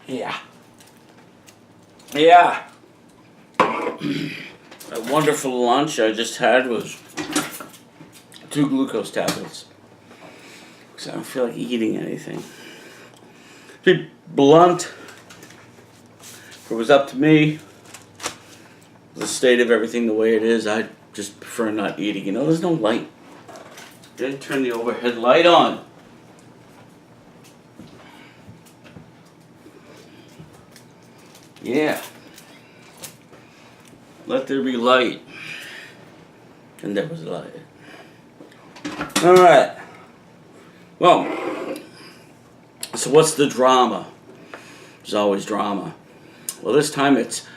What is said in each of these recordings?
Yeah. Yeah. A wonderful lunch I just had was 2 glucose tablets. Because I don't feel like eating anything. To be blunt, if it was up to me, the state of everything the way it is, I'd just prefer not eating. You know, there's no light. Didn't turn the overhead light on. Yeah. Let there be light. And there was light. Alright. Well, so what's the drama? There's always drama. Well, this time it's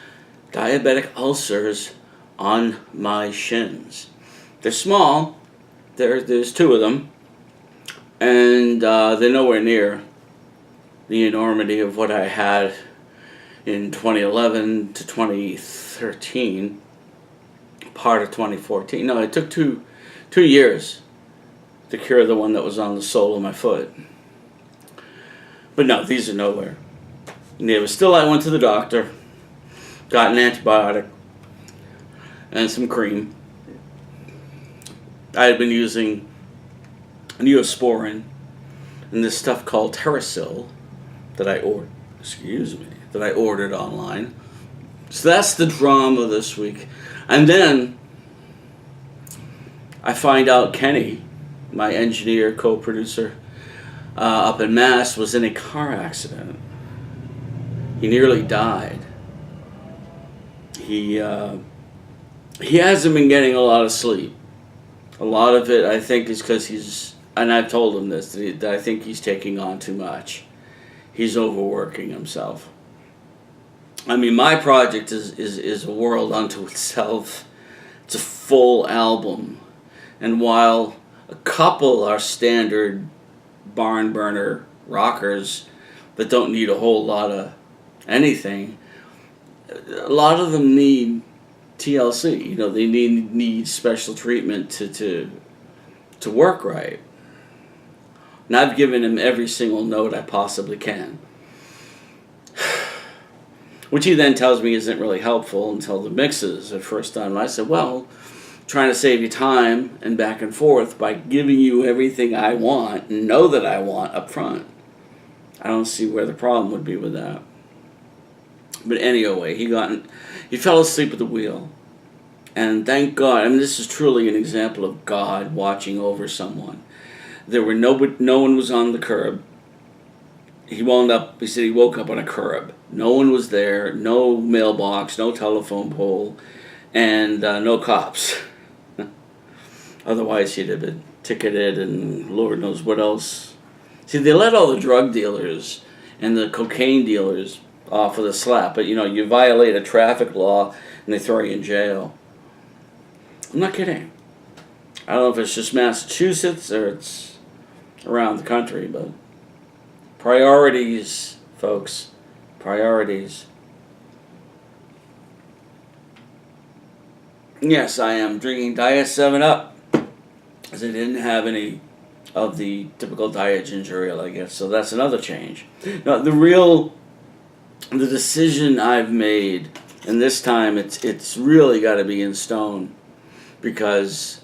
diabetic ulcers on my shins. They're small. There's 2 of them. And they're nowhere near the enormity of what I had in 2011 to 2013, part of 2014. No, it took two years to cure the one that was on the sole of my foot. But no, these are nowhere. Yeah, but still I went to the doctor, got an antibiotic, and some cream. I had been using Neosporin and this stuff called Terrasil that I ordered online. So that's the drama this week. And then I find out Kenny, my engineer, co-producer up in Mass, was in a car accident. He nearly died. He hasn't been getting a lot of sleep. A lot of it, I think, is because and I've told him this, that I think he's taking on too much. He's overworking himself. I mean, my project is a world unto itself. It's a full album. And while a couple are standard barn burner rockers that don't need a whole lot of anything, a lot of them need TLC. You know, they need special treatment to work right. And I've given him every single note I possibly can. Which he then tells me isn't really helpful until the mixes at first time. And I said, well, trying to save you time and back and forth by giving you everything I want and know that I want up front. I don't see where the problem would be with that. But anyway, he fell asleep at the wheel. And thank God, I mean, this is truly an example of God watching over someone. No one was on the curb. He said he woke up on a curb. No one was there, no mailbox, no telephone pole, and no cops. Otherwise he'd have been ticketed and Lord knows what else. See, they let all the drug dealers and the cocaine dealers off with a slap, but you violate a traffic law and they throw you in jail. I'm not kidding. I don't know if it's just Massachusetts or it's around the country, but priorities, folks. Priorities. Yes, I am drinking Diet 7-Up, because I didn't have any of the typical diet ginger ale, I guess. So that's another change. Now, the decision I've made, and this time it's really got to be in stone, because,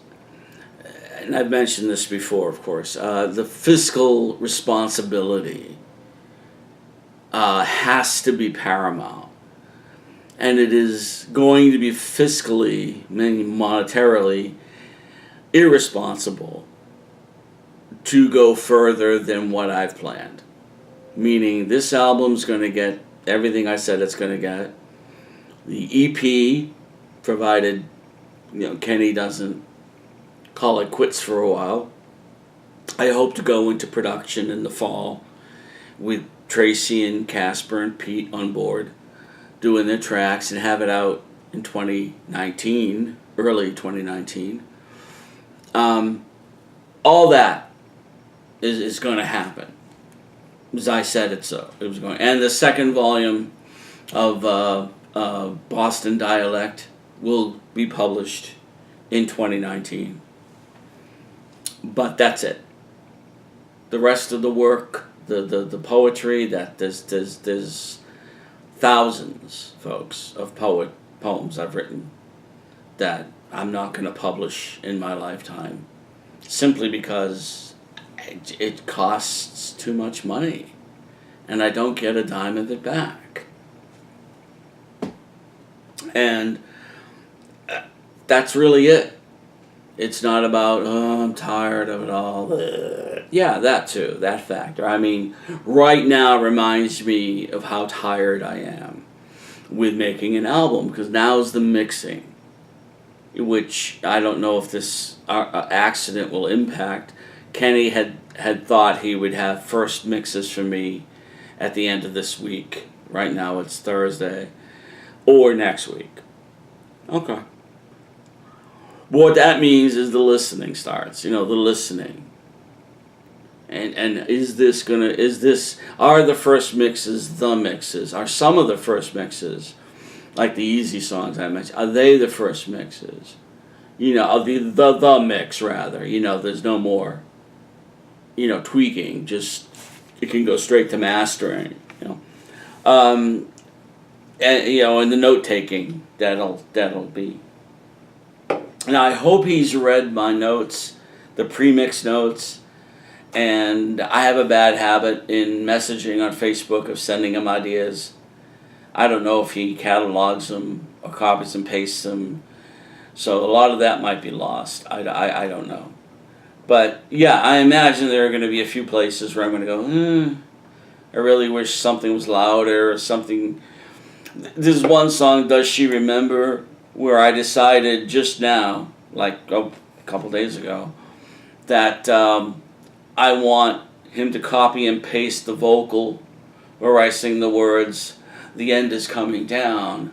and I've mentioned this before, of course, the fiscal responsibility has to be paramount. And it is going to be fiscally, meaning monetarily, irresponsible to go further than what I've planned. Meaning this album's going to get everything I said it's going to get. The EP, provided Kenny doesn't call it quits for a while. I hope to go into production in the fall with Tracy and Casper and Pete on board, doing their tracks, and have it out in 2019, early 2019. All that is going to happen, as I said it was going. And the second volume of Boston Dialect will be published in 2019. But that's it. The rest of the work the poetry that there's thousands, folks, of poems I've written that I'm not going to publish in my lifetime, simply because it costs too much money, and I don't get a dime of it back. And that's really it. It's not about, oh, I'm tired of it all. Yeah, that too, that factor. I mean, right now reminds me of how tired I am with making an album, because now's the mixing, which I don't know if this accident will impact. Kenny had thought he would have first mixes for me at the end of this week. Right now it's Thursday. Or next week. Okay. What that means is the listening starts. The listening. And are the first mixes the mixes? Are some of the first mixes, like the easy songs I mentioned, are they the first mixes? The mix rather. There's no more, tweaking. Just, it can go straight to mastering, and and the note taking that'll be. Now I hope he's read my notes, the pre-mix notes, and I have a bad habit in messaging on Facebook of sending him ideas. I don't know if he catalogs them or copies and pastes them, so a lot of that might be lost. I don't know. But yeah, I imagine there are going to be a few places where I'm going to go, I really wish something was louder or something. There's one song, Does She Remember, where I decided just now, like a couple days ago, that I want him to copy and paste the vocal where I sing the words, "The end is coming down,"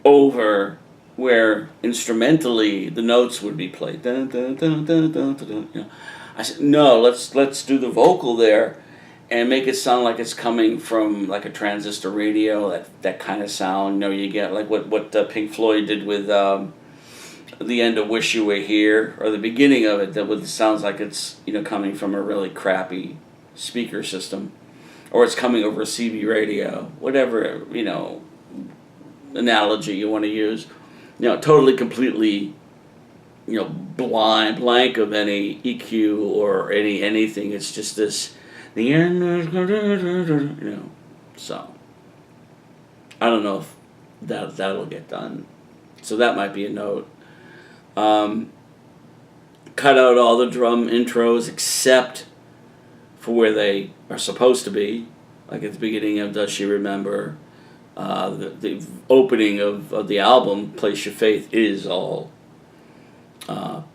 over where instrumentally the notes would be played. Dun, dun, dun, dun, dun, dun, dun. I said, no, let's do the vocal there and make it sound like it's coming from like a transistor radio, that kind of sound. You get like what Pink Floyd did with the end of Wish You Were Here, or the beginning of it, that sounds like it's coming from a really crappy speaker system, or it's coming over a CB radio, whatever analogy you want to use. Totally, completely, blank of any EQ or anything. It's just this, the end, so I don't know if that'll get done. So that might be a note. Cut out all the drum intros except for where they are supposed to be, like at the beginning of Does She Remember. The opening of the album, Place Your Faith, is all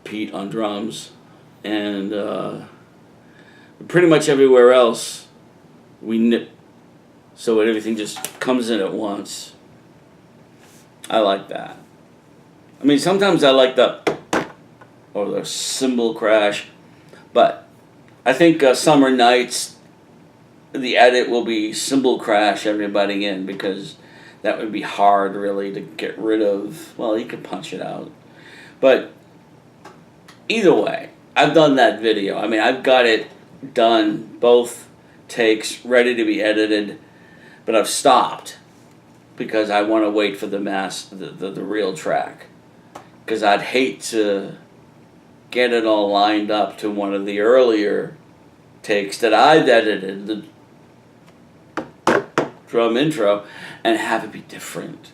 Pete on drums, and pretty much everywhere else we nip, so everything just comes in at once. I like that. I mean, sometimes I like the cymbal crash, but I think Summer Nights, the edit will be cymbal crash everybody in, because that would be hard really to get rid of. Well, you could punch it out. But either way, I've done that video. I mean, I've got it done, both takes, ready to be edited, but I've stopped because I want to wait for the real track. Because I'd hate to get it all lined up to one of the earlier takes that I've edited, the drum intro, and have it be different,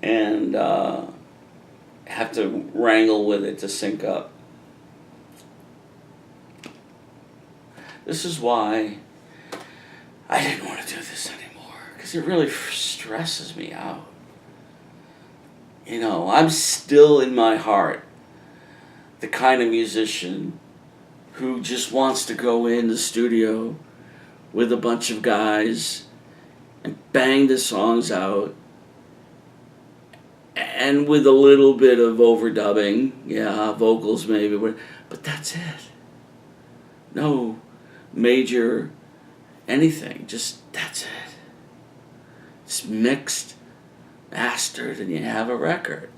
and have to wrangle with it to sync up. This is why I didn't want to do this anymore, because it really stresses me out. I'm still in my heart the kind of musician who just wants to go in the studio with a bunch of guys and bang the songs out, and with a little bit of overdubbing, vocals maybe, but that's it. No major anything, just that's it. It's mixed, mastered, and you have a record.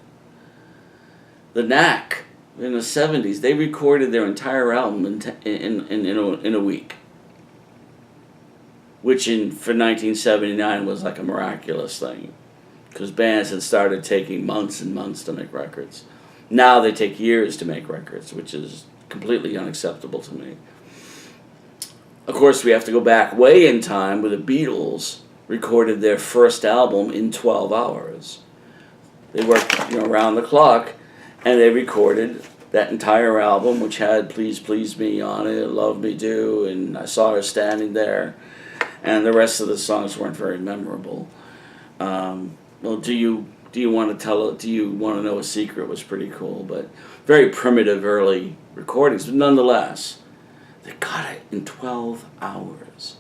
The Knack in the 70s, they recorded their entire album in a week. which for 1979 was like a miraculous thing, because bands had started taking months and months to make records. Now they take years to make records, which is completely unacceptable to me. Of course, we have to go back way in time where the Beatles recorded their first album in 12 hours. They worked, around the clock, and they recorded that entire album, which had Please Please Me on it, Love Me Do, and I Saw Her Standing There, and the rest of the songs weren't very memorable. Well, do you want to know a secret? Was pretty cool, but very primitive early recordings, but nonetheless, they got it in 12 hours.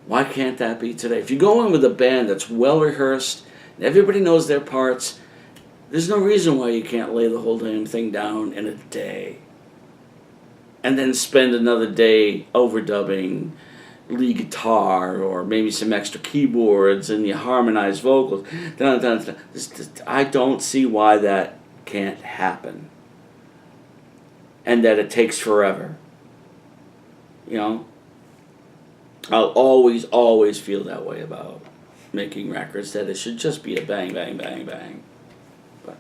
Why can't that be today? If you go in with a band that's well rehearsed, and everybody knows their parts, there's no reason why you can't lay the whole damn thing down in a day. And then spend another day overdubbing lead guitar or maybe some extra keyboards and you harmonize vocals. I don't see why that can't happen. And that it takes forever. I'll always feel that way about making records, that it should just be a bang, bang, bang, bang. But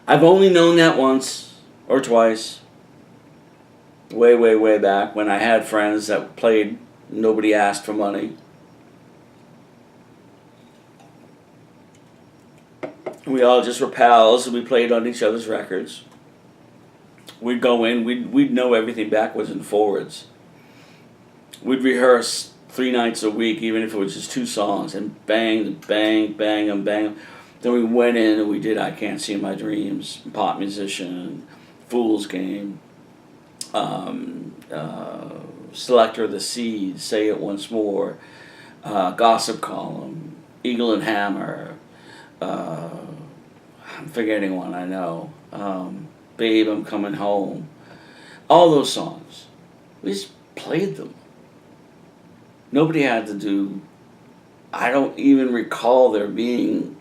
I've only known that once or twice. Way, way, way back when I had friends that played, nobody asked for money. We all just were pals and we played on each other's records. We'd go in, we'd know everything backwards and forwards. We'd rehearse 3 nights a week, even if it was just 2 songs, and bang, bang, bang, and bang. Then we went in and we did I Can't See My Dreams, Pop Musician, Fool's Game, Selector of the Seeds, Say It Once More, Gossip Column, Eagle and Hammer, I'm forgetting one, I know, Babe, I'm Coming Home. All those songs. We just played them. Nobody had to do, I don't even recall there being